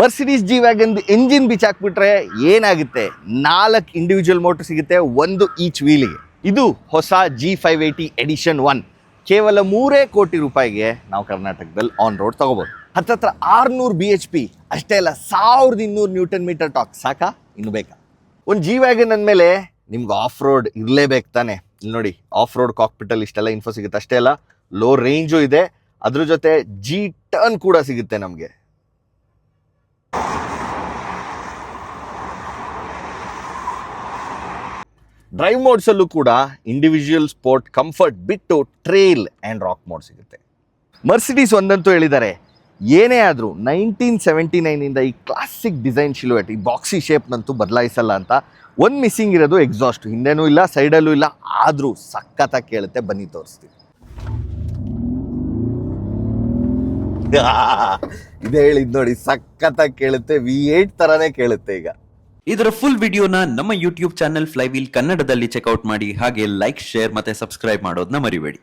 Mercedes G wagon engine ಬಿಚ್ಚಾಕ್ಬಿಟ್ರೆ ಏನಾಗುತ್ತೆ? 4 individual motor ಸಿಗುತ್ತೆ, 1 each ವೀಲಿಗೆ. ಇದು ಹೊಸ G580 ಎಡಿಷನ್ 1. ಕೇವಲ 3 ಕೋಟಿ ರೂಪಾಯಿಗೆ ನಾವು ಕರ್ನಾಟಕದಲ್ಲಿ ಆನ್ ರೋಡ್ ತಗೋಬಹುದು. ಹತ್ತತ್ರ 600 BHP, ಅಷ್ಟೇ ಅಲ್ಲ 1200 ನ್ಯೂಟನ್ ಮೀಟರ್ ಟಾಕ್. ಸಾಕಾ? ಇನ್ನು ಬೇಕಾ? ಒಂದು ಜಿ ವ್ಯಾಗನ್ ಅಂದಮೇಲೆ ನಿಮ್ಗೆ ಆಫ್ ರೋಡ್ ಇರಲೇಬೇಕು ತಾನೆ. ಇಲ್ಲಿ ನೋಡಿ, ಆಫ್ ರೋಡ್ ಕಾಕ್ಪಿಟಲ್ಲಿ ಇಷ್ಟೆಲ್ಲ ಇನ್ಫೋ ಸಿಗುತ್ತೆ. ಅಷ್ಟೇ ಅಲ್ಲ, ಲೋ ರೇಂಜು ಇದೆ, ಅದ್ರ ಜೊತೆ ಜಿ ಟರ್ನ್ ಕೂಡ ಸಿಗುತ್ತೆ ನಮಗೆ. ಡ್ರೈವ್ ಮೋಡ್ಸಲ್ಲೂ ಕೂಡ ಇಂಡಿವಿಜುವಲ್ ಸ್ಪೋರ್ಟ್ ಕಂಫರ್ಟ್ ಬಿಟ್ಟು ಟ್ರೇಲ್ ಆ್ಯಂಡ್ ರಾಕ್ ಮೋಡ್ ಸಿಗುತ್ತೆ. ಮರ್ಸಿಡೀಸ್ ಒಂದಂತೂ ಹೇಳಿದ್ದಾರೆ, ಏನೇ ಆದರೂ 1979ಇಂದ ಈ ಕ್ಲಾಸಿಕ್ ಡಿಸೈನ್ ಶಿಲುವೆಟ್, ಈ ಬಾಕ್ಸಿ ಶೇಪ್ನಂತೂ ಬದಲಾಯಿಸಲ್ಲ ಅಂತ. ಒಂದು ಮಿಸ್ಸಿಂಗ್ ಇರೋದು ಎಕ್ಸಾಸ್ಟ್. ಹಿಂದೆನೂ ಇಲ್ಲ, ಸೈಡಲ್ಲೂ ಇಲ್ಲ, ಆದರೂ ಸಖತ್ತಾಗಿ ಕೇಳುತ್ತೆ. ಬನ್ನಿ ತೋರಿಸ್ತೀವಿ. ಇದೇ ಹೇಳಿದ್ ನೋಡಿ, ಸಖತ್ತಾಗಿ ಕೇಳುತ್ತೆ. V8 ಥರನೇ ಕೇಳುತ್ತೆ. ಈಗ ಇದರ ಫುಲ್ ವಿಡಿಯೋನ ನಮ್ಮ ಯೂಟ್ಯೂಬ್ ಚಾನೆಲ್ ಫ್ಲೈವೀಲ್ ಕನ್ನಡದಲ್ಲಿ ಚೆಕ್ಔಟ್ ಮಾಡಿ. ಹಾಗೆ ಲೈಕ್, ಶೇರ್ ಮತ್ತೆ ಸಬ್ಸ್ಕ್ರೈಬ್ ಮಾಡೋದನ್ನ ಮರಿಬೇಡಿ.